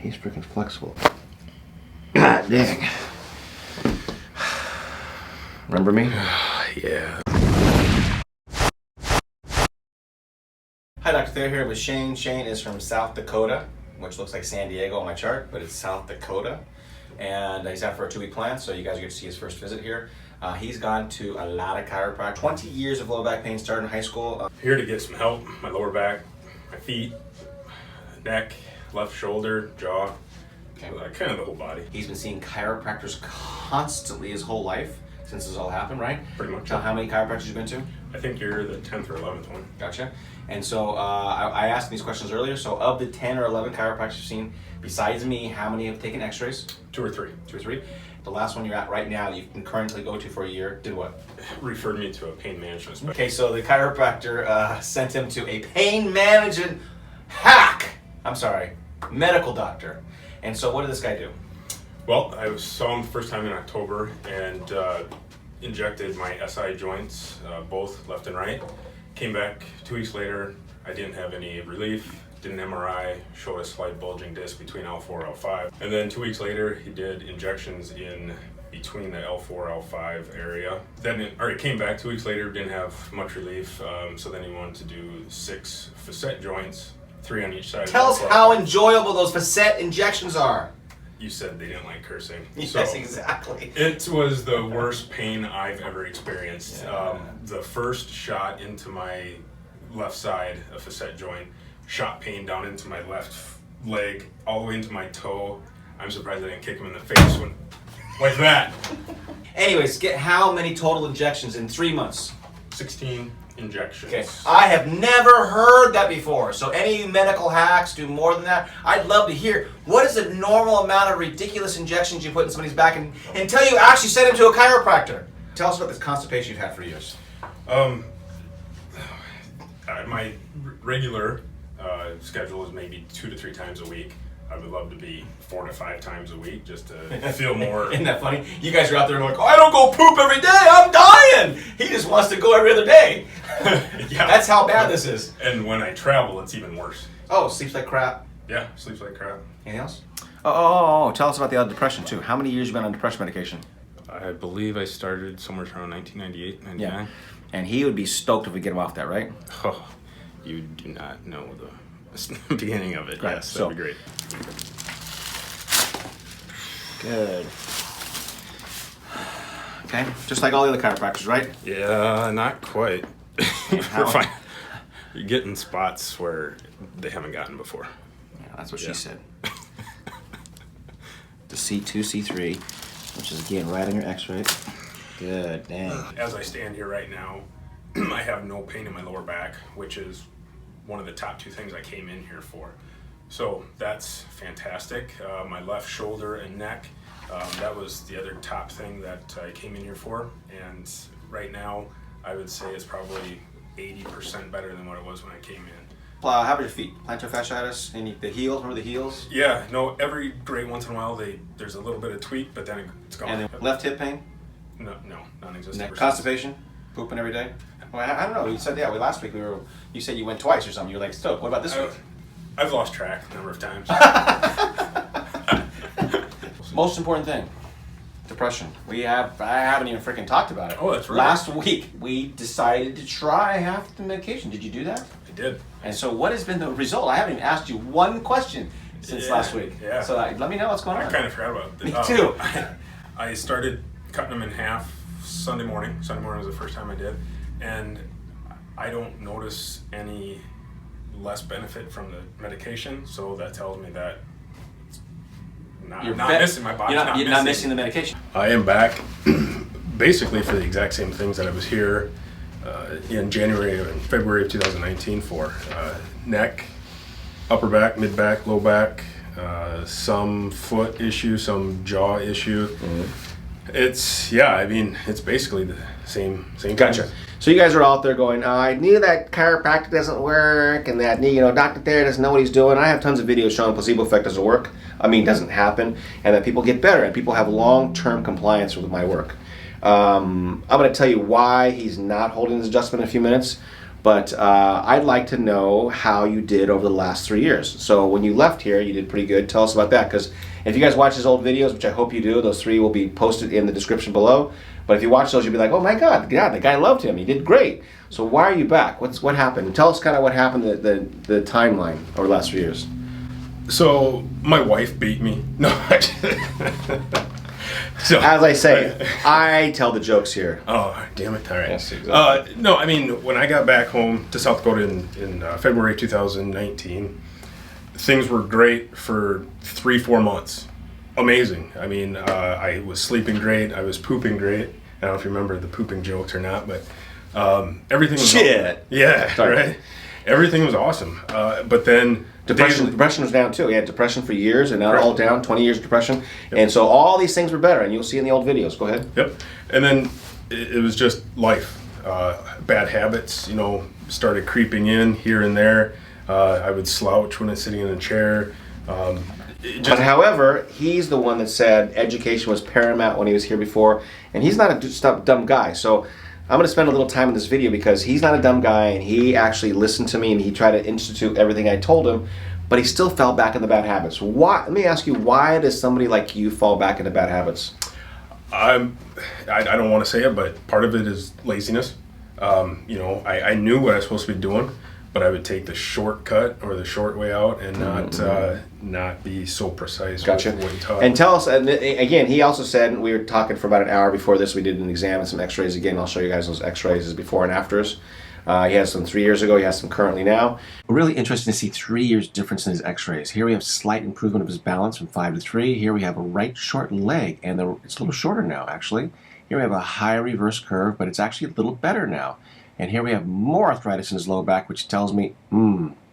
He's freaking flexible. God dang. Remember me? Yeah. Hi, Dr. Thayer here with Shane. Shane is from South Dakota, which looks like San Diego on my chart, but it's South Dakota. And he's out for a 2-week plan, so you guys get to see his first visit here. He's gone to a lot of chiropractic. 20 years of low back pain, started in high school. Here to get some help. My lower back, my feet, neck, left shoulder, jaw, kind of the whole body. He's been seeing chiropractors constantly his whole life since this all happened, right? Pretty much. Tell how many chiropractors you've been to? I think you're the 10th or 11th one. Gotcha. And so I asked these questions earlier. So of the 10 or 11 chiropractors you've seen, besides me, how many have taken x-rays? 2 or 3. 2 or 3. The last one you're at right now, you can currently go to for a year, did what? Referred me to a pain management specialist. Okay, so the chiropractor sent him to a pain management medical doctor. And so what did this guy do? Well, I saw him the first time in October and injected my SI joints, both left and right. Came back 2 weeks later, I didn't have any relief. Did an MRI, showed a slight bulging disc between L4 and L5. And then 2 weeks later, he did injections in between the L4, L5 area. Then he came back 2 weeks later, didn't have much relief. So then he wanted to do 6 facet joints, 3 on each side. Tell us how enjoyable those facet injections are. You said they didn't like cursing. Yes, so exactly. It was the worst pain I've ever experienced. Yeah. The first shot into my left side, a facet joint, shot pain down into my left leg, all the way into my toe. I'm surprised I didn't kick him in the face like that. Anyways, get how many total injections in 3 months? 16 injections. Okay, I have never heard that before. So any medical hacks do more than that? I'd love to hear. What is the normal amount of ridiculous injections you put in somebody's back until you actually send him to a chiropractor? Tell us about this constipation you've had for years. My regular schedule is maybe 2 to 3 times a week. I would love to be 4 to 5 times a week just to feel more. Isn't that funny? You guys are out there going, I don't go poop every day, I'm dying. He just wants to go every other day. Yeah. That's how bad this is. And when I travel, it's even worse. Oh, sleeps like crap. Yeah, sleeps like crap. Anything else? Oh, tell us about the other depression too. How many years you been on depression medication? I believe I started somewhere around 1998, 99. Yeah. And he would be stoked if we get him off that, right? Oh, you do not know the beginning of it. Right. Yes, that'd be great. Good. Okay, just like all the other chiropractors, right? Yeah, not quite. You're getting spots where they haven't gotten before. Yeah, that's what she said. The C2, C3, which is again right on your x-ray. Good, dang. As I stand here right now, I have no pain in my lower back, which is one of the top 2 things I came in here for. So that's fantastic. My left shoulder and neck, that was the other top thing that I came in here for. And right now, I would say it's probably 80% better than what it was when I came in. How about your feet? Plantar fasciitis? The heels? Remember the heels? Yeah, no, every great once in a while, there's a little bit of tweak, but then it's gone. And then left hip pain? No, non-existent. Constipation? Pooping every day? Well, I don't know. You said last week you said you went twice or something. You were like stoked. What about this week? I've lost track a number of times. Most important thing, depression. I haven't even freaking talked about it. Oh, that's right. Last week we decided to try half the medication. Did you do that? I did. And so what has been the result? I haven't even asked you one question since last week. Yeah. So let me know what's going on. I kind of forgot about it. Me too. I started cutting them in half Sunday morning. Sunday morning was the first time I did. And I don't notice any less benefit from the medication, so that tells me that I'm not missing my body. You're not missing the medication. I am back basically for the exact same things that I was here in January and February of 2019 for. Neck, upper back, mid back, low back, some foot issue, some jaw issue. Mm-hmm. It's basically the same Gotcha. thing. So you guys are out there going, I knew that chiropractic doesn't work, and that Dr. Thayer doesn't know what he's doing. I have tons of videos showing placebo effect doesn't work. Doesn't happen, and that people get better, and people have long-term compliance with my work. I'm going to tell you why he's not holding his adjustment in a few minutes, But I'd like to know how you did over the last 3 years. So when you left here, you did pretty good. Tell us about that, because if you guys watch his old videos, which I hope you do, those 3 will be posted in the description below. But if you watch those, you'll be like, oh my God, the guy loved him. He did great. So why are you back? What happened? Tell us kind of what happened, the timeline over the last 3 years. So my wife beat me. No, so, as I say, I tell the jokes here. Oh, damn it! All right. Yes, exactly. No, I mean, when I got back home to South Dakota in February 2019, things were great for 3-4 months. Amazing. I mean, I was sleeping great. I was pooping great. I don't know if you remember the pooping jokes or not, but everything was shit. Yeah, sorry. Right. Everything was awesome. But then depression was down too. He had depression for years, and now all down. 20 years of depression, Yep. and so all these things were better, and you'll see in the old videos. Go ahead. Yep. And then it was just life. Bad habits, started creeping in here and there. I would slouch when I'm sitting in a chair. But however, he's the one that said education was paramount when he was here before, and he's not a dumb guy. So I'm going to spend a little time in this video because he's not a dumb guy, and he actually listened to me, and he tried to institute everything I told him, but he still fell back in the bad habits. Why? Let me ask you, why does somebody like you fall back into bad habits? I don't want to say it, but part of it is laziness. I knew what I was supposed to be doing, but I would take the shortcut or the short way out and not be so precise. Gotcha. With what he taught. And tell us, and again, he also said, we were talking for about an hour before this, we did an exam and some x-rays. Again, I'll show you guys those x-rays before and afters. He has some 3 years ago, he has some currently now. Really interesting to see 3 years difference in his x-rays. Here we have slight improvement of his balance from 5 to 3. Here we have a right short leg, and it's a little shorter now, actually. Here we have a high reverse curve, but it's actually a little better now. And here we have more arthritis in his low back, which tells me,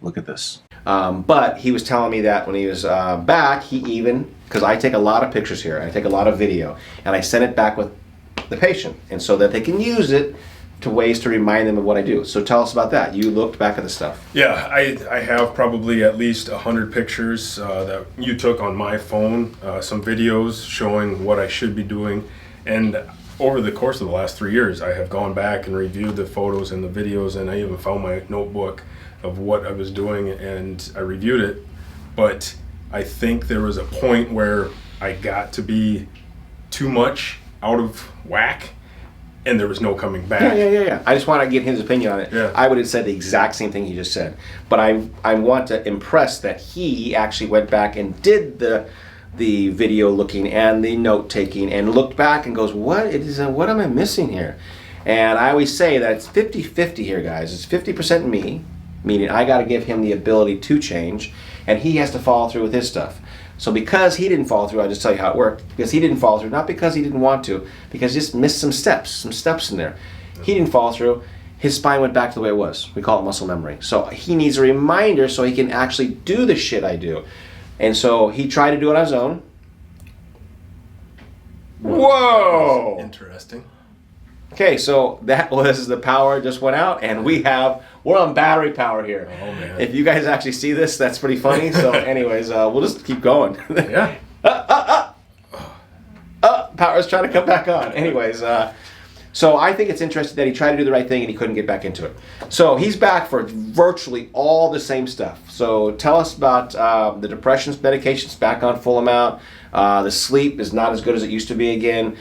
look at this. But he was telling me that when he was back, because I take a lot of pictures here, I take a lot of video, and I send it back with the patient, and so that they can use it to ways to remind them of what I do. So tell us about that. You looked back at the stuff. Yeah, I have probably at least 100 pictures that you took on my phone, some videos showing what I should be doing, and over the course of the last 3 years, I have gone back and reviewed the photos and the videos, and I even found my notebook of what I was doing, and I reviewed it. But I think there was a point where I got to be too much out of whack, and there was no coming back. Yeah. I just want to get his opinion on it. Yeah. I would have said the exact same thing he just said. But I want to impress that he actually went back and did the video looking and the note taking and looked back and goes, what am I missing here? And I always say that it's 50-50 here, guys. It's 50% me, meaning I got to give him the ability to change, and he has to follow through with his stuff. So because he didn't follow through, I'll just tell you how it worked. Because he didn't follow through, not because he didn't want to, because he just missed some steps in there. He didn't follow through. His spine went back to the way it was. We call it muscle memory. So he needs a reminder so he can actually do the shit I do. And so he tried to do it on his own. Whoa! Interesting. Okay, so that was the power just went out, and we're on battery power here. Oh man! If you guys actually see this, that's pretty funny. So, anyways, we'll just keep going. Yeah. Power's trying to come back on. Anyways, so I think it's interesting that he tried to do the right thing and he couldn't get back into it. So he's back for virtually all the same stuff. So tell us about the depression medication's back on full amount. The sleep is not as good as it used to be again.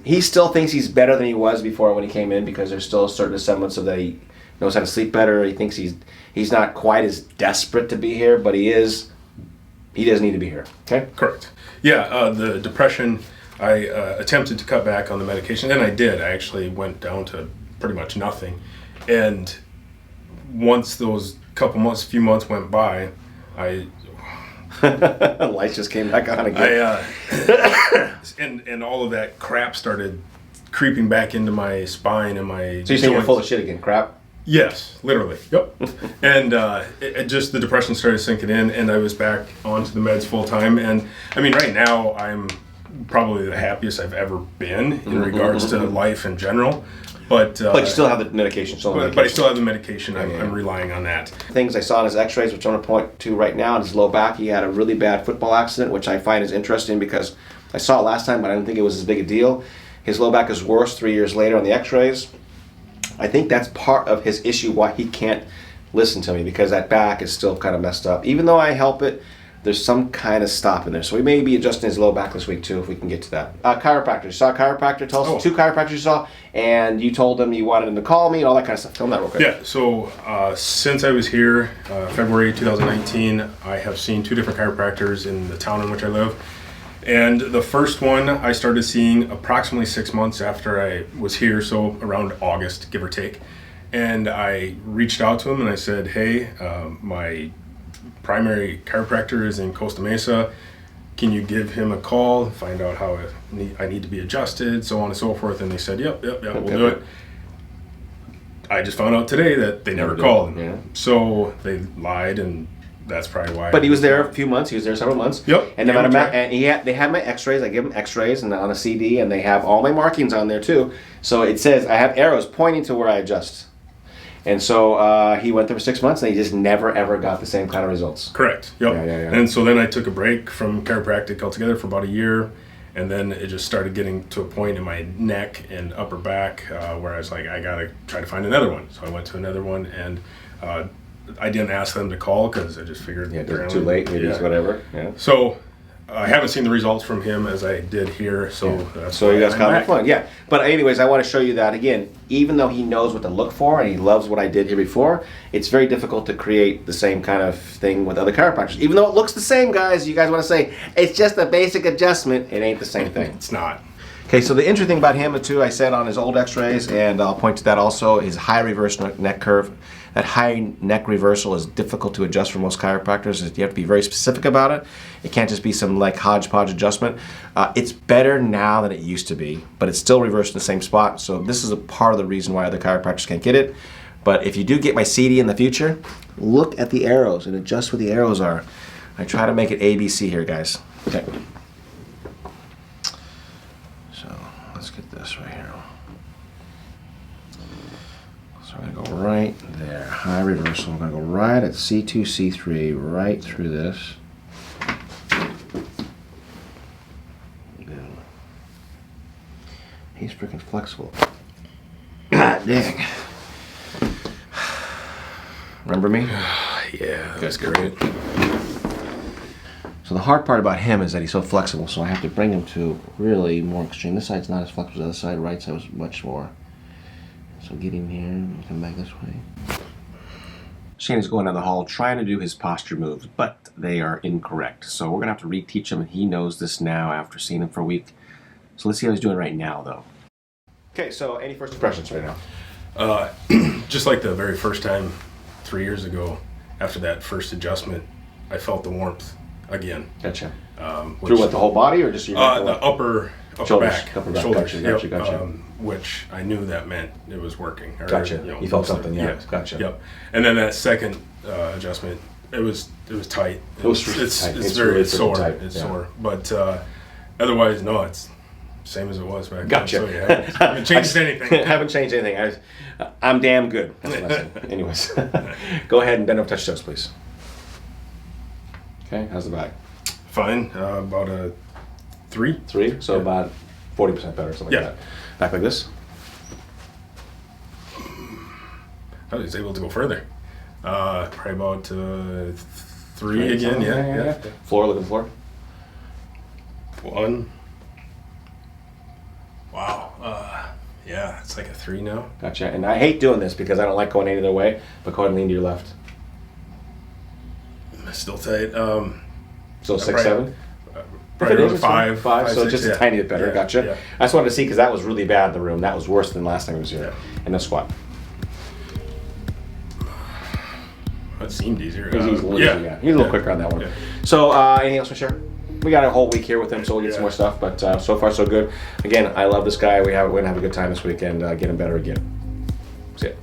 He still thinks he's better than he was before when he came in, because there's still a certain semblance of that he knows how to sleep better. He thinks he's not quite as desperate to be here, but he does need to be here. Okay? Correct. Yeah, the depression, I attempted to cut back on the medication, and I did. I actually went down to pretty much nothing. And once those few months went by, lights just came back on again. And all of that crap started creeping back into my spine and my So you're saying you're full of shit again, crap? Yes, literally. Yep. And the depression started sinking in, and I was back onto the meds full time. And I mean, right now I'm probably the happiest I've ever been in regards to life in general. But you still have the medication. But I still have the medication. I'm relying on that. Things I saw in his x-rays, which I'm going to point to right now, in his low back, he had a really bad football accident, which I find is interesting because I saw it last time, but I didn't think it was as big a deal. His low back is worse 3 years later on the x-rays. I think that's part of his issue why he can't listen to me, because that back is still kind of messed up. Even though I help it, there's some kind of stop in there. So we may be adjusting his low back this week too, if we can get to that. Chiropractor. You saw a chiropractor? Tell us the 2 chiropractors you saw, and you told them you wanted them to call me and all that kind of stuff. Tell them that real quick. Yeah, so since I was here, February 2019, I have seen 2 different chiropractors in the town in which I live. And the first one I started seeing approximately 6 months after I was here, so around August, give or take. And I reached out to him and I said, hey, my primary chiropractor is in Costa Mesa. Can you give him a call, find out how I need to be adjusted, so on and so forth. And they said, yep, we'll do it. I just found out today that they never called. Yeah. So they lied, and that's probably why. But he was there a few months. He was there several months. Yep. And they had my X-rays. I give him X-rays and on a CD, and they have all my markings on there too. So it says I have arrows pointing to where I adjust. And so he went there for 6 months, and he just never ever got the same kind of results. Correct. Yep. Yeah. And so then I took a break from chiropractic altogether for about a year, and then it just started getting to a point in my neck and upper back where I was like, I gotta try to find another one. So I went to another one, and I didn't ask them to call because I just figured too late, maybe it's whatever. Yeah. So I haven't seen the results from him as I did here, so that's so why you guys I'm kind back. of fun. Yeah. But anyways, I want to show you that again. Even though he knows what to look for and he loves what I did here before, it's very difficult to create the same kind of thing with other chiropractors. Even though it looks the same, guys, you guys want to say it's just a basic adjustment. It ain't the same thing. It's not. Okay, so the interesting thing about him too, I said on his old X-rays, and I'll point to that also, is high reverse neck curve. That high neck reversal is difficult to adjust for most chiropractors. You have to be very specific about it. It can't just be some like hodgepodge adjustment. It's better now than it used to be, but it's still reversed in the same spot. So this is a part of the reason why other chiropractors can't get it. But if you do get my CD in the future, look at the arrows and adjust where the arrows are. I try to make it ABC here, guys. Okay. So let's get this right here. So I'm going to go right there, high reversal. I'm going to go right at C2, C3, right through this. He's freaking flexible. God dang. Remember me? Yeah, that's great. So the hard part about him is that he's so flexible, so I have to bring him to really more extreme. This side's not as flexible as the other side. Right side was much more. So get him here and come back this way. Shane is going down the hall trying to do his posture moves, but they are incorrect. So we're going to have to reteach him, and he knows this now after seeing him for a week. So let's see how he's doing right now, though. Okay, so any first impressions right now? Just like the very first time 3 years ago, after that first adjustment, I felt the warmth again. Gotcha. Which, Through what, the whole body or just your neck? the upper Shoulders, back. upper back. Shoulders. Gotcha. Which I knew that meant it was working. Or, Gotcha. You felt something, yeah. Yes. Gotcha. Yep. And then that second adjustment, it was tight. It was tight. It's very really sore. tight. It's Yeah. sore. But otherwise, no, it's same as it was back Gotcha. then. So, yeah, I haven't changed anything. Haven't changed anything. I'm damn good. That's what I said. Anyways, go ahead and bend over, touch toes, please. Okay, how's the back? Fine. About a 3. 3, so about 40% better, something like that. Back like this. I was able to go further. Probably about 3 Three, again. Yeah. Floor, look at the floor. 1. Wow. Yeah, it's like a 3 now. Gotcha. And I hate doing this because I don't like going any other way, but go ahead and lean to your left. Still tight. So 6, probably- 7? Probably If it around is, 5. so 6, just a tiny bit better. Yeah, Gotcha. yeah. I just wanted to see because that was really bad in the room. That was worse than last time I was here. Yeah. And the squat. That seemed easier. He's a little easier, yeah. He's a little quicker on that one. Yeah. So anything else to share? We got a whole week here with him, so we'll get some more stuff. But so far, so good. Again, I love this guy. We're going to have a good time this weekend, get him better again. See ya.